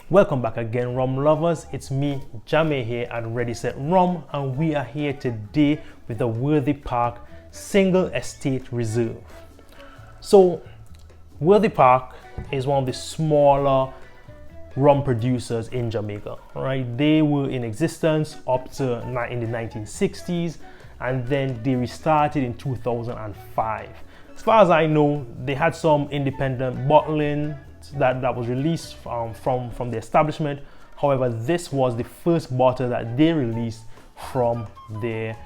Welcome back again, rum lovers. It's me, Jamie here at Ready Set Rum, and we are here today with the Worthy Park Single Estate Reserve. So, Worthy Park is one of the smaller rum producers in Jamaica, right? They were in existence up to in the 1960s, and then they restarted in 2005. As far as I know, they had some independent bottling that was released from the establishment. However, this was the first bottle that they released from their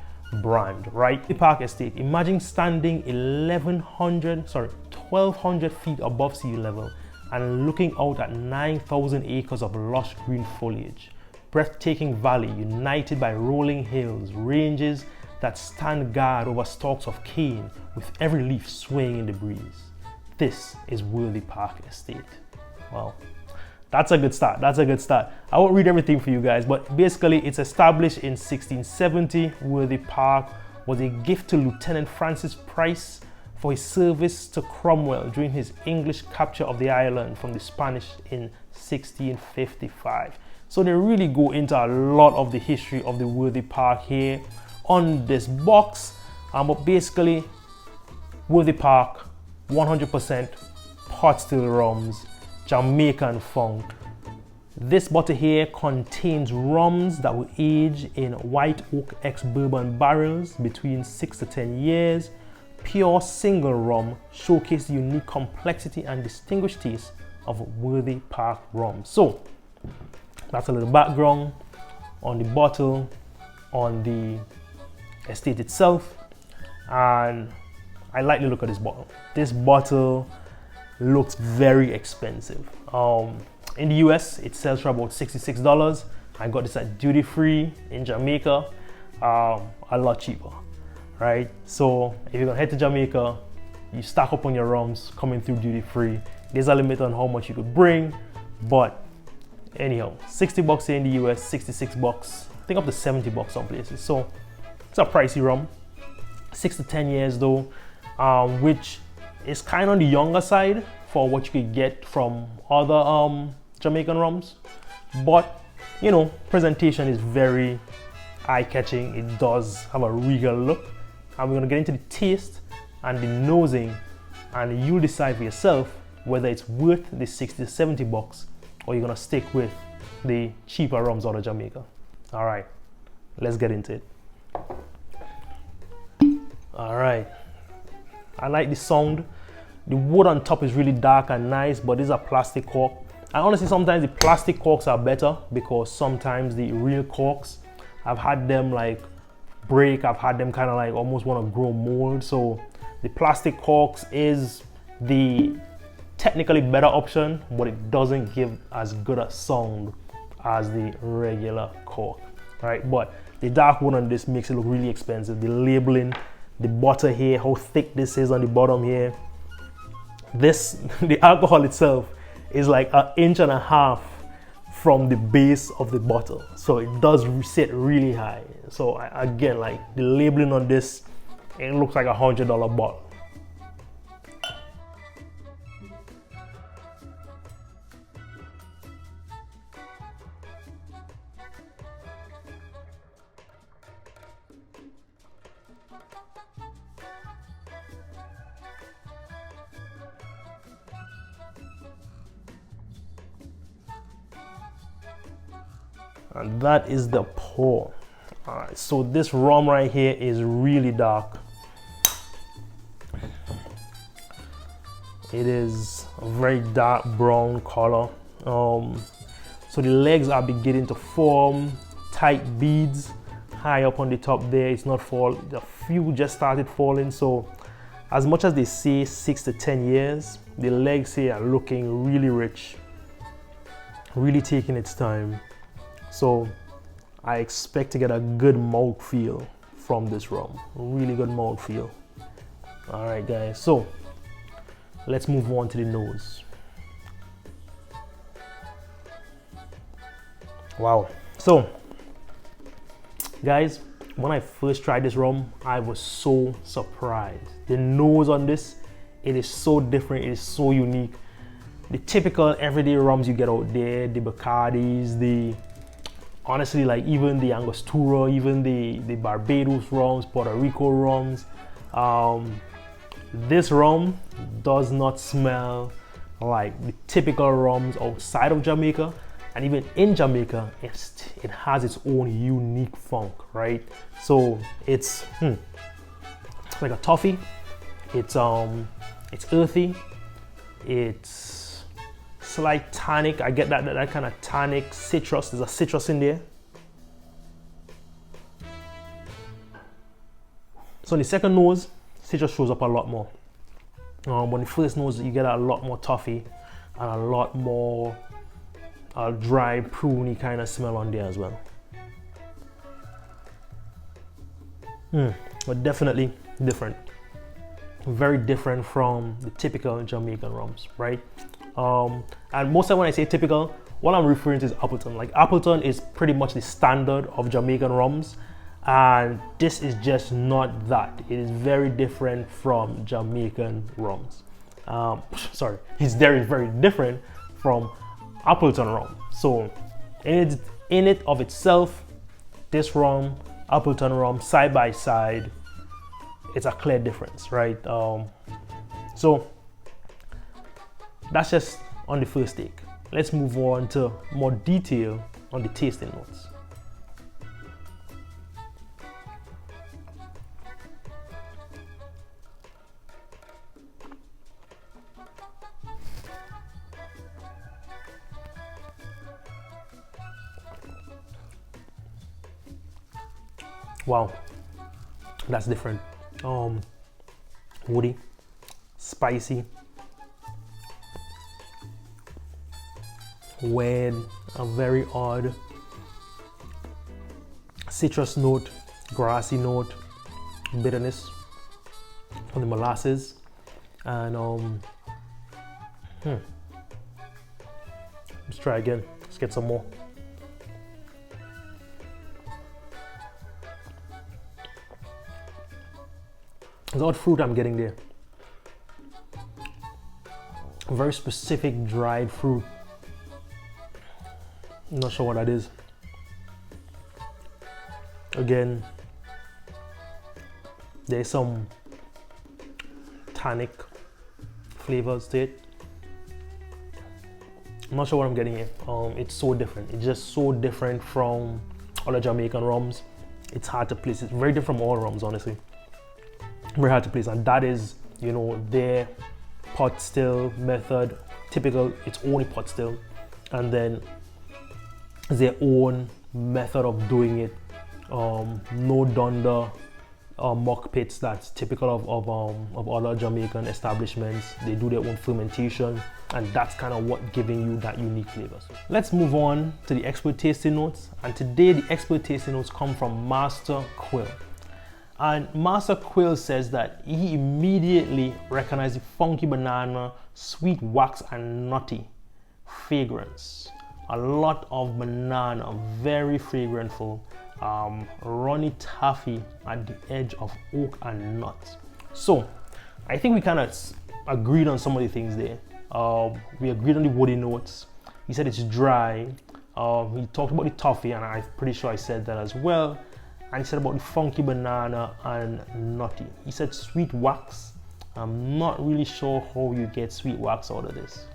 brand, right? The Park Estate, imagine standing 1,200 feet above sea level and looking out at 9,000 acres of lush green foliage. Breathtaking valley united by rolling hills, ranges that stand guard over stalks of cane with every leaf swaying in the breeze. This is Worthy Park Estate. Well, that's a good start. That's a good start. I won't read everything for you guys, but basically it's established in 1670. Worthy Park was a gift to Lieutenant Francis Price for his service to Cromwell during his English capture of the island from the Spanish in 1655. So they really go into a lot of the history of the Worthy Park here on this box. But basically, Worthy Park, 100% pot still rums, Jamaican funk. This bottle here contains rums that were aged in white oak ex-bourbon barrels between 6 to 10 years. Pure single rum showcase the unique complexity and distinguished taste of Worthy Park rum. So that's a little background on the bottle, on the estate itself, and I like the look of this bottle. This bottle looks very expensive. In the US, it sells for about $66. I got this at duty free in Jamaica, a lot cheaper, right? So if you're gonna head to Jamaica, you stock up on your rums coming through duty free. There's a limit on how much you could bring, but anyhow, $60 here in the US, $66, I think up to $70 some places. So it's a pricey rum. 6 to 10 years though, which is kind of on the younger side for what you could get from other Jamaican rums. But you know, presentation is very eye-catching. It does have a regal look, and we're gonna get into the taste and the nosing, and you'll decide for yourself whether it's worth the 60 to 70 bucks or you're gonna stick with the cheaper rums out of Jamaica. All right, let's get into it. All right, I like the sound. The wood on top is really dark and nice, but these are plastic cork. And honestly, sometimes the plastic corks are better because sometimes the real corks, I've had them like break. I've had them kind of like almost want to grow mold. So the plastic corks is the technically better option, but it doesn't give as good a sound as the regular cork, right? But the dark wood on this makes it look really expensive. The labeling, the butter here, how thick this is on the bottom here. The alcohol itself is like 1.5 inches from the base of the bottle. So it does sit really high. So again, like the labeling on this, it looks like $100 bottle. And that is the pour. All right, so this rum right here is really dark. It is a very dark brown color. So the legs are beginning to form tight beads high up on the top there. It's not fall. A few just started falling. So as much as they say 6 to 10 years, the legs here are looking really rich, really taking its time. So I expect to get a good mouthfeel from this rum. Really good mouthfeel. All right, guys. So let's move on to the nose. Wow. So guys, when I first tried this rum, I was so surprised. The nose on this, it is so different. It is so unique. the typical everyday rums you get out there, the Bacardis, honestly, like even the Angostura, even the Barbados rums, Puerto Rico rums. This rum does not smell like the typical rums outside of Jamaica, and even in Jamaica, it has its own unique funk, right? So it's like a toffee. It's earthy. It's slight tannic. I get that kind of tannic citrus. There's a citrus in there. So in the second nose, citrus shows up a lot more. When the first nose, you get a lot more toffee and a lot more dry, pruny kind of smell on there as well. But definitely different. Very different from the typical Jamaican rums, right? And most of when I say typical, what I'm referring to is Appleton. Like Appleton is pretty much the standard of Jamaican rums, and this is just not that. It is very different from Jamaican rums. Sorry, it's very, very different from Appleton rum. So in it of itself, this rum, Appleton rum, side by side, it's a clear difference, right? So that's just on the first take. Let's move on to more detail on the tasting notes. Wow, that's different. Woody, spicy, with a very odd citrus note, grassy note, bitterness from the molasses, and let's try again. Let's get some more. There's odd fruit I'm getting there. A very specific dried fruit. I'm not sure what that is. Again, there's some tannic flavors to it. I'm not sure what I'm getting here. It's so different. It's just so different from other Jamaican rums. It's hard to place. It's very different from all rums, honestly. Very hard to place, and that is, you know, their pot still method. Typical, it's only pot still, and then their own method of doing it. No dunder muck pits that's typical of other Jamaican establishments. They do their own fermentation, and that's kind of what giving you that unique flavor. So let's move on to the expert tasting notes, and today the expert tasting notes come from Master Quill. And Master Quill says that he immediately recognized the funky banana, sweet wax, and nutty fragrance. A lot of banana, very fragrantful, runny taffy at the edge of oak and nuts. So I think we kind of agreed on some of the things there. We agreed on the woody notes. He said it's dry. He talked about the toffee, and I'm pretty sure I said that as well. And he said about the funky banana and nutty. He said sweet wax. I'm not really sure how you get sweet wax out of this.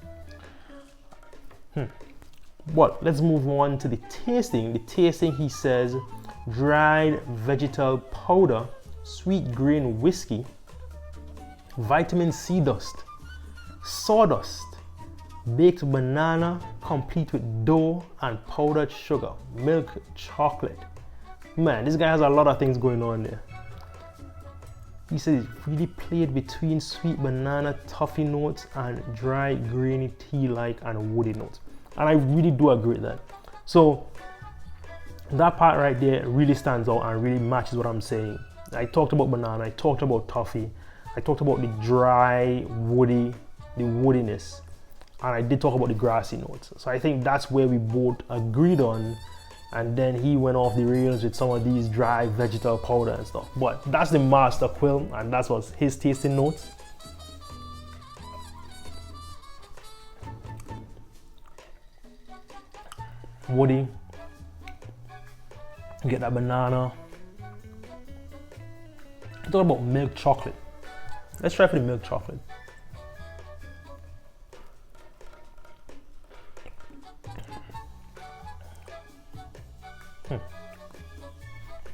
But let's move on to the tasting. The tasting, he says, dried vegetal powder, sweet grain whiskey, vitamin C dust, sawdust, baked banana, complete with dough and powdered sugar, milk chocolate. Man, this guy has a lot of things going on there. He says it's really played between sweet banana toffee notes and dry grainy tea-like and woody notes. And I really do agree with that. So that part right there really stands out and really matches what I'm saying. I talked about banana, I talked about toffee, I talked about the dry, woody, the woodiness, and I did talk about the grassy notes. So I think that's where we both agreed on. And then he went off the rails with some of these dry vegetal powder and stuff. But that's the Master Quill, and that's what's his tasting notes. woody. You get that banana. Talk about milk chocolate. Let's try for the milk chocolate.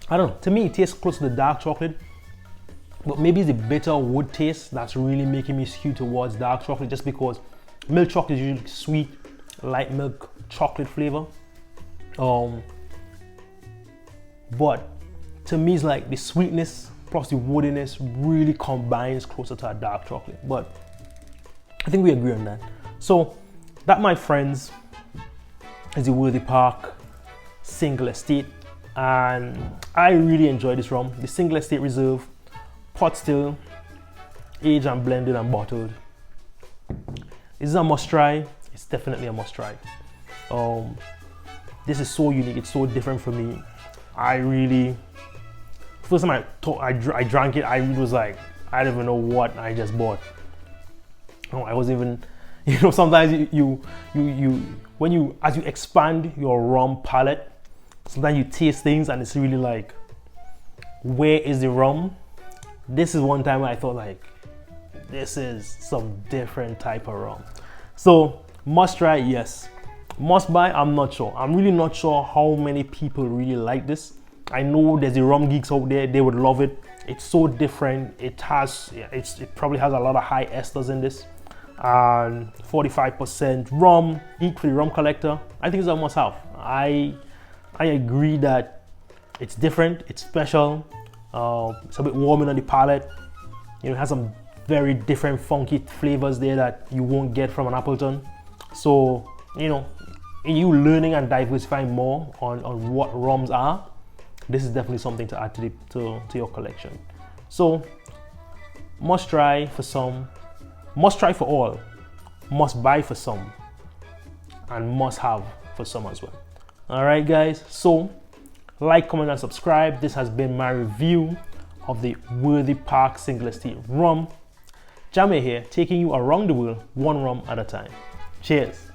I don't know, to me it tastes close to the dark chocolate, but maybe it's the bitter wood taste that's really making me skew towards dark chocolate, just because milk chocolate is usually sweet, light milk chocolate flavor. But to me it's like the sweetness plus the woodiness really combines closer to a dark chocolate. But I think we agree on that. So that, my friends, is the Worthy Park Single Estate, and I really enjoy this rum. The Single Estate Reserve, pot still, aged and blended and bottled. This is a must try. It's definitely a must try. This is so unique. It's so different for me. I really, first time I drank it, I was like, I don't even know what I just bought. I wasn't even, you know, sometimes you as you expand your rum palate, sometimes you taste things and it's really like, where is the rum? This is one time I thought like, this is some different type of rum. So must try, yes. Must buy, I'm not sure. I'm really not sure how many people really like this. I know there's the rum geeks out there, they would love it. It's so different. It probably has a lot of high esters in this. And 45% rum, equally rum collector. I think it's a must have. I agree that it's different, it's special. It's a bit warming on the palate. You know, it has some very different funky flavors there that you won't get from an Appleton. So, you know, in you learning and diversifying more on what rums are, this is definitely something to add to your collection. So, must try for some, must try for all, must buy for some, and must have for some as well. All right, guys. So, like, comment, and subscribe. This has been my review of the Worthy Park Single Estate Rum. Jamaica here, taking you around the world, one rum at a time. Cheers.